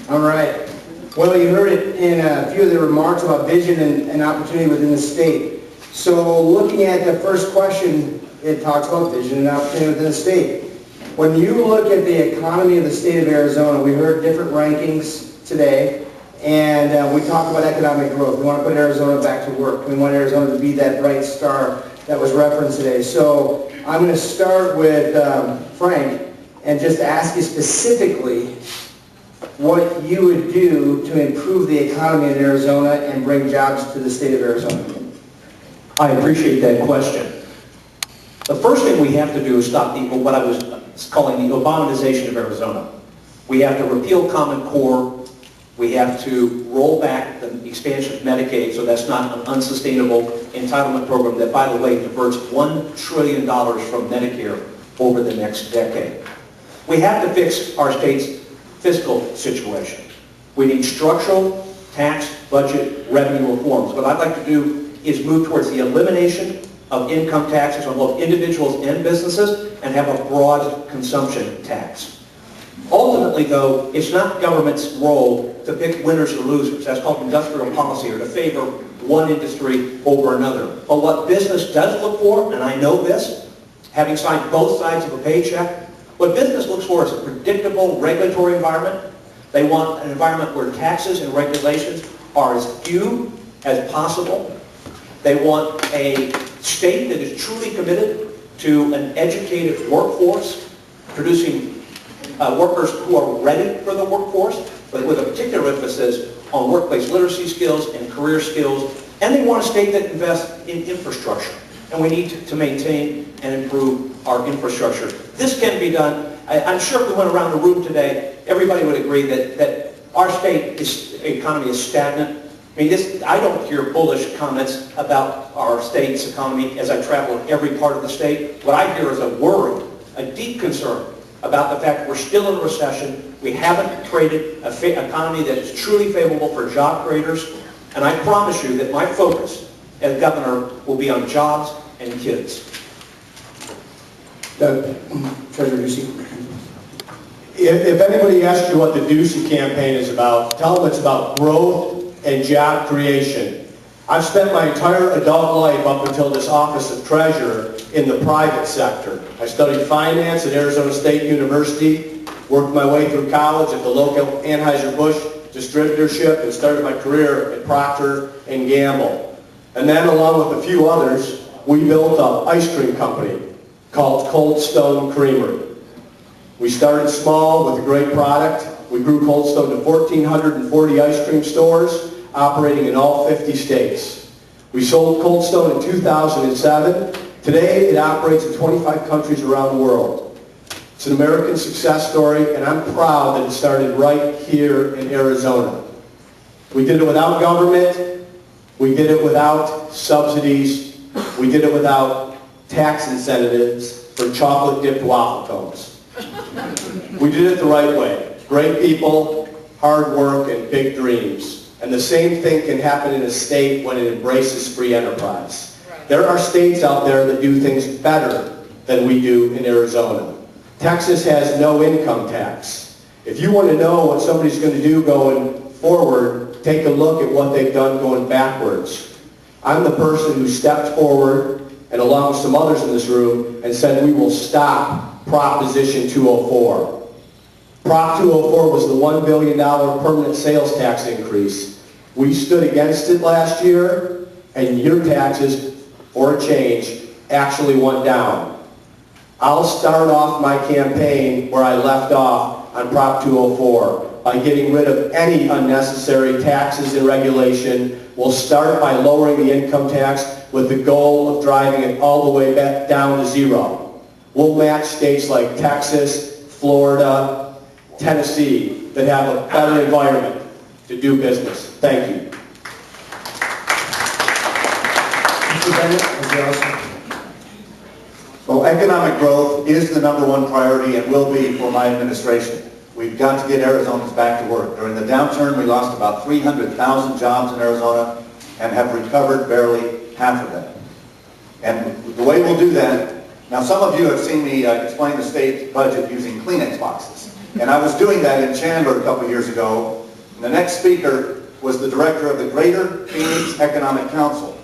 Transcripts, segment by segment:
All right. Well, you heard it in a few of the remarks about vision and opportunity within the state. So looking at the first question, it talks about vision and opportunity within the state. When you look at the economy of the state of Arizona, we heard different rankings today, and we talked about economic growth. We want to put Arizona back to work. We want Arizona to be that bright star that was referenced today. So I'm going to start with Frank and just ask you specifically what you would do to improve the economy in Arizona and bring jobs to the state of Arizona. I appreciate that question. The first thing we have to do is stop what I was calling the Obamization of Arizona. We have to repeal Common Core. We have to roll back the expansion of Medicaid so that's not an unsustainable entitlement program that, by the way, diverts $1 trillion from Medicare over the next decade. We have to fix our state's fiscal situation. We need structural, tax, budget, revenue reforms. What I'd like to do is move towards the elimination of income taxes on both individuals and businesses and have a broad consumption tax. Ultimately, though, it's not government's role to pick winners or losers. That's called industrial policy, or to favor one industry over another. But what business does look for, and I know this, having signed both sides of a paycheck, what business looks for is a predictable regulatory environment. They want an environment where taxes and regulations are as few as possible. They want a state that is truly committed to an educated workforce, producing workers who are ready for the workforce, but with a particular emphasis on workplace literacy skills and career skills. And they want a state that invests in infrastructure. And we need to maintain and improve our infrastructure. This can be done. I'm sure if we went around the room today, everybody would agree that our state's economy is stagnant. I mean, I don't hear bullish comments about our state's economy as I travel in every part of the state. What I hear is a worry, a deep concern about the fact that we're still in a recession. We haven't created an economy that is truly favorable for job creators. And I promise you that my focus as governor will be on jobs and kids. Treasurer Ducey. If anybody asks you what the Ducey campaign is about, tell them it's about growth and job creation. I've spent my entire adult life up until this office of treasurer in the private sector. I studied finance at Arizona State University, worked my way through college at the local Anheuser-Busch distributorship, and started my career at Procter & Gamble. And then, along with a few others, we built an ice cream company called Cold Stone Creamery. We started small with a great product. We grew Cold Stone to 1,440 ice cream stores, operating in all 50 states. We sold Cold Stone in 2007. Today, it operates in 25 countries around the world. It's an American success story, and I'm proud that it started right here in Arizona. We did it without government. We did it without subsidies. We did it without tax incentives for chocolate-dipped waffle cones. We did it the right way. Great people, hard work, and big dreams. And the same thing can happen in a state when it embraces free enterprise. There are states out there that do things better than we do in Arizona. Texas has no income tax. If you want to know what somebody's going to do going forward, take a look at what they've done going backwards. I'm the person who stepped forward, and along with some others in this room, and said we will stop Proposition 204. Prop 204 was the $1 billion permanent sales tax increase. We stood against it last year, and your taxes, for a change, actually went down. I'll start off my campaign where I left off on Prop 204 by getting rid of any unnecessary taxes and regulation. We'll start by lowering the income tax with the goal of driving it all the way back down to zero. We'll match states like Texas, Florida, Tennessee that have a better environment to do business. Thank you. Mr. Bennett, well, economic growth is the #1 priority and will be for my administration. We've got to get Arizonans back to work. During the downturn, we lost about 300,000 jobs in Arizona and have recovered barely half of them. And the way we'll do that, now some of you have seen me explain the state budget using Kleenex boxes. And I was doing that in Chandler a couple years ago And the next speaker was the director of the Greater Phoenix Economic Council.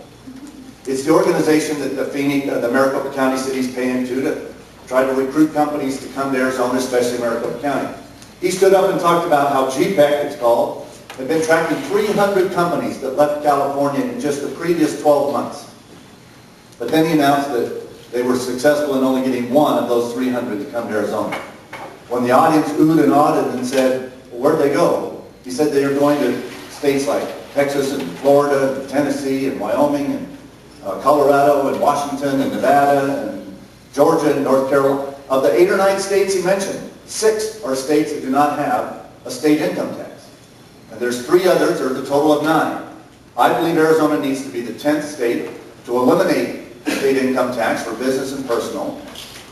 It's the organization that the Maricopa County cities pay into to try to recruit companies to come to Arizona, especially Maricopa County. He stood up and talked about how GPEC, it's called, had been tracking 300 companies that left California in just the previous 12 months. But then he announced that they were successful in only getting one of those 300 to come to Arizona. When the audience oohed and awed and said, well, where'd they go? He said they are going to states like Texas and Florida and Tennessee and Wyoming and Colorado and Washington and Nevada and Georgia and North Carolina. Of the 8 or 9 states he mentioned, 6 are states that do not have a state income tax. And there's 3 others, or the total of 9. I believe Arizona needs to be the 10th state to eliminate state income tax for business and personal,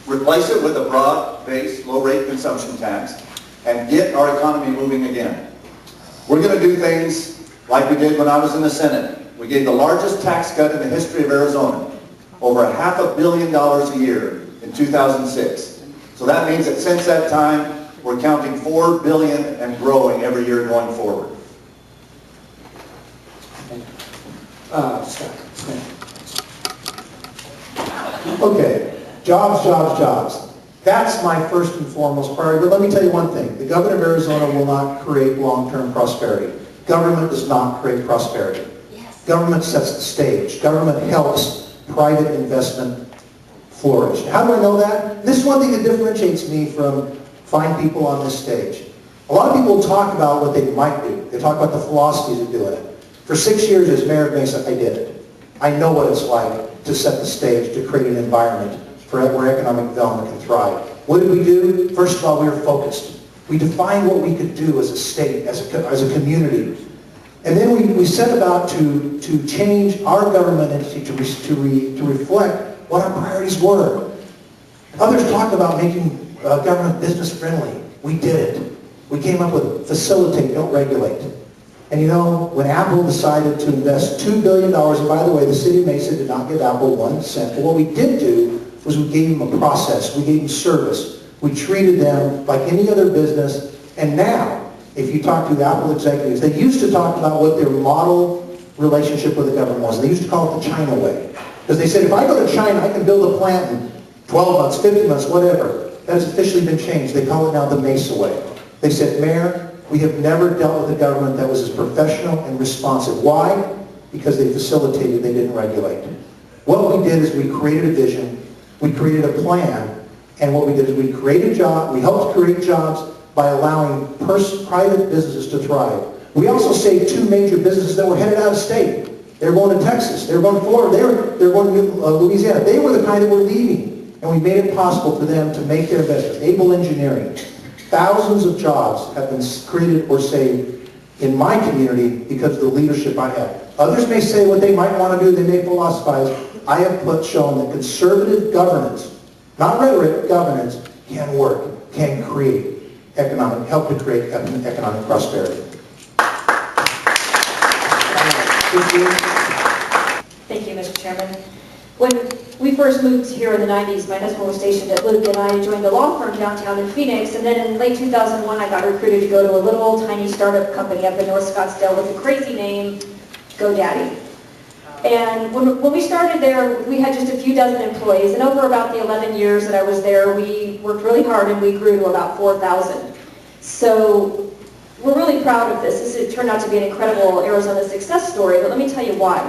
replace it with a broad-based, low-rate consumption tax, and get our economy moving again. We're going to do things like we did when I was in the Senate. We gave the largest tax cut in the history of Arizona, over $500 million a year in 2006. So that means that since that time, we're counting $4 billion and growing every year going forward. Scott. Okay, jobs. That's my first and foremost priority. But let me tell you one thing. The governor of Arizona will not create long-term prosperity. Government does not create prosperity. Yes. Government sets the stage. Government helps private investment flourish. How do I know that? This is one thing that differentiates me from fine people on this stage. A lot of people talk about what they might do. They talk about the philosophies of doing it. For 6 years as mayor of Mesa, I did it. I know what it's like to set the stage, to create an environment where economic development can thrive. What did we do? First of all, we were focused. We defined what we could do as a state, as a community. And then we set about to change our government entity to reflect what our priorities were. Others talk about making government business friendly. We did it. We came up with facilitate, don't regulate. And you know, when Apple decided to invest $2 billion, and by the way, the city of Mesa did not give Apple 1 cent, but what we did do was we gave them a process, we gave them service, we treated them like any other business, and now, if you talk to the Apple executives, they used to talk about what their model relationship with the government was. They used to call it the China way. Because they said, if I go to China, I can build a plant in 12 months, 50 months, whatever. That has officially been changed. They call it now the Mesa way. They said, Mayor, we have never dealt with a government that was as professional and responsive. Why? Because they facilitated, they didn't regulate. What we did is we created a vision, we created a plan, and what we did is we created jobs, we helped create jobs by allowing private businesses to thrive. We also saved 2 major businesses that were headed out of state. They were going to Texas, they were going to Florida, they were going to Louisiana. They were the kind that were leaving, and we made it possible for them to make their investments. Able Engineering. Thousands of jobs have been created or saved in my community because of the leadership I have. Others may say what they might want to do, they may philosophize. I have shown that conservative governance, not rhetoric, governance, can work, can create help to create economic prosperity. Thank you, Mr. Chairman. When we first moved here in the 90s, my husband was stationed at Luke, and I joined a law firm downtown in Phoenix, and then in late 2001, I got recruited to go to a little tiny startup company up in North Scottsdale with a crazy name, GoDaddy. And when we started there, we had just a few dozen employees, and over about the 11 years that I was there, we worked really hard and we grew to about 4,000. So we're really proud of this. It turned out to be an incredible Arizona success story, but let me tell you why.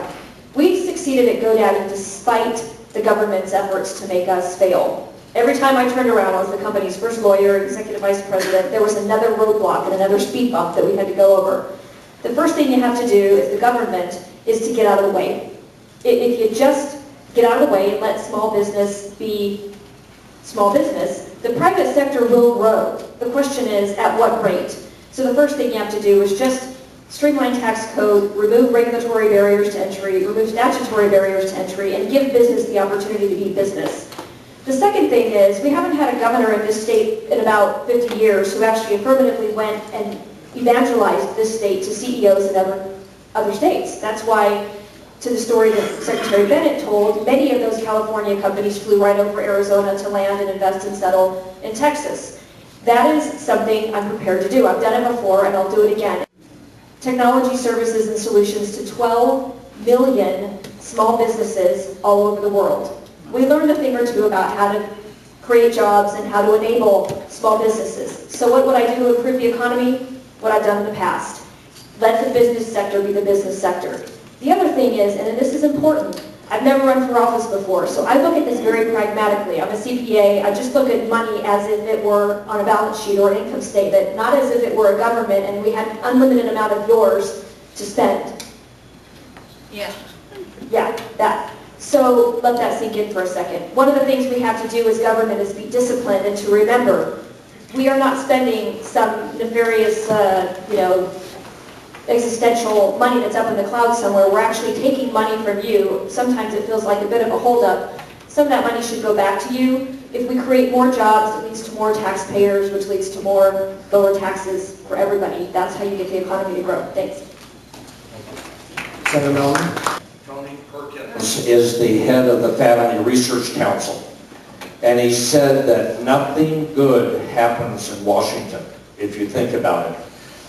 We succeeded at GoDaddy despite the government's efforts to make us fail. Every time I turned around, I was the company's first lawyer, executive vice president, there was another roadblock and another speed bump that we had to go over. The first thing you have to do as the government is to get out of the way. If you just get out of the way and let small business be small business, the private sector will grow. The question is, at what rate? So the first thing you have to do is just streamline tax code, remove regulatory barriers to entry, remove statutory barriers to entry, and give business the opportunity to be business. The second thing is, we haven't had a governor in this state in about 50 years who actually affirmatively went and evangelized this state to CEOs in other states. That's why, to the story that Secretary Bennett told, many of those California companies flew right over Arizona to land and invest and settle in Texas. That is something I'm prepared to do. I've done it before and I'll do it again. technology services and solutions to 12 million small businesses all over the world. We learned a thing or two about how to create jobs and how to enable small businesses. So what would I do to improve the economy? What I've done in the past. Let the business sector be the business sector. The other thing is, and this is important, I've never run for office before, so I look at this very pragmatically. I'm a CPA. I just look at money as if it were on a balance sheet or an income statement, not as if it were a government and we had an unlimited amount of yours to spend. Yeah. Yeah, that. So let that sink in for a second. One of the things we have to do as government is be disciplined and to remember we are not spending some nefarious, existential money that's up in the clouds somewhere. We're actually taking money from you. Sometimes it feels like a bit of a holdup. Some of that money should go back to you. If we create more jobs, it leads to more taxpayers, which leads to more lower taxes for everybody. That's how you get the economy to grow. Thanks. Senator Melvin? Tony Perkins is the head of the Family Research Council. And he said that nothing good happens in Washington, if you think about it.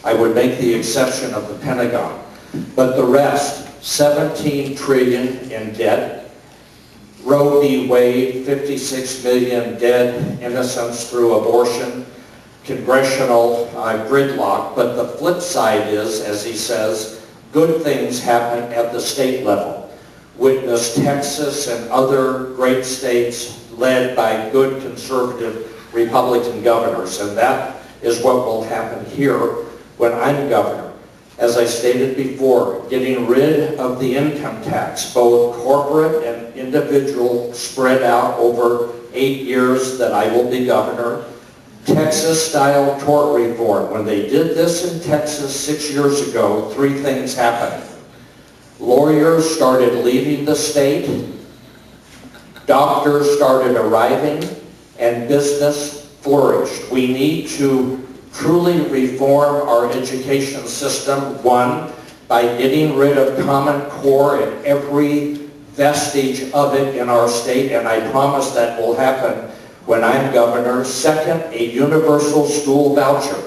I would make the exception of the Pentagon. But the rest, $17 trillion in debt, Roe v. Wade, 56 million dead innocents through abortion, congressional gridlock. But the flip side is, as he says, good things happen at the state level. Witness Texas and other great states led by good conservative Republican governors. And that is what will happen here when I'm governor. As I stated before, getting rid of the income tax, both corporate and individual, spread out over 8 years that I will be governor. Texas-style tort reform. When they did this in Texas 6 years ago, 3 things happened. Lawyers started leaving the state, doctors started arriving, and business flourished. We need to truly reform our education system, one, by getting rid of Common Core and every vestige of it in our state, and I promise that will happen when I'm governor. Second, a universal school voucher,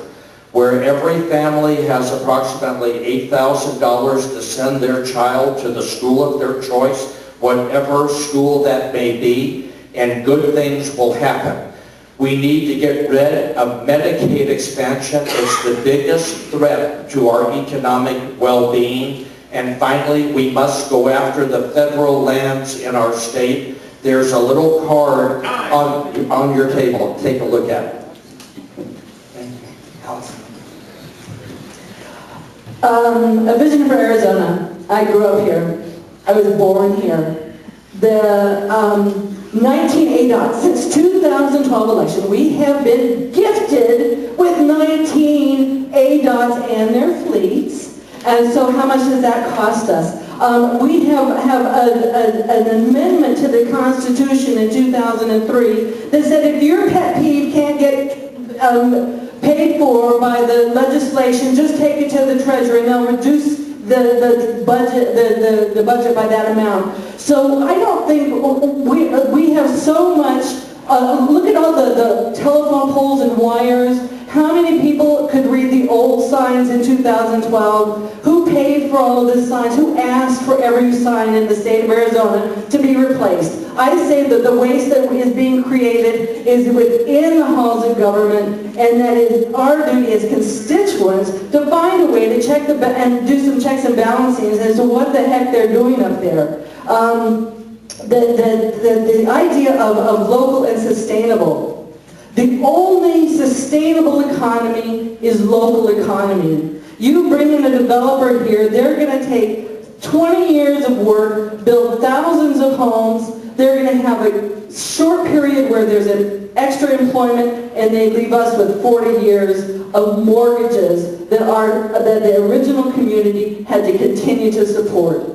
where every family has approximately $8,000 to send their child to the school of their choice, whatever school that may be, and good things will happen. We need to get rid of Medicaid expansion. It's the biggest threat to our economic well-being. And finally, we must go after the federal lands in our state. There's a little card on your table. Take a look at it. A vision for Arizona. I grew up here. I was born here. The 19 ADOTs, since 2012 election, we have been gifted with 19 ADOTs and their fleets. And so how much does that cost us? We have an amendment to the Constitution in 2003 that said if your pet peeve can't get paid for by the legislation, just take it to the Treasury and they'll reduce the budget by that amount. So I don't think we have so much. Look at all the telephone poles and wires. How many people could read the old signs in 2012? Who paid for all of the signs? Who asked for every sign in the state of Arizona to be replaced? I say that the waste that is being created is within the halls of government, and that it is our duty as constituents to find a way to check and do some checks and balancings as to what the heck they're doing up there. The idea of local and sustainable. The only sustainable economy is local economy. You bring in a developer here, they're going to take 20 years of work, build thousands of homes. They're going to have a short period where there's an extra employment, and they leave us with 40 years of mortgages that the original community had to continue to support.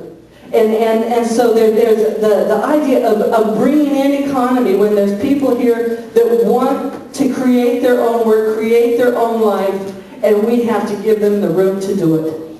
And so there's the idea of bringing in economy when there's people here that want to create their own work, create their own life, and we have to give them the room to do it.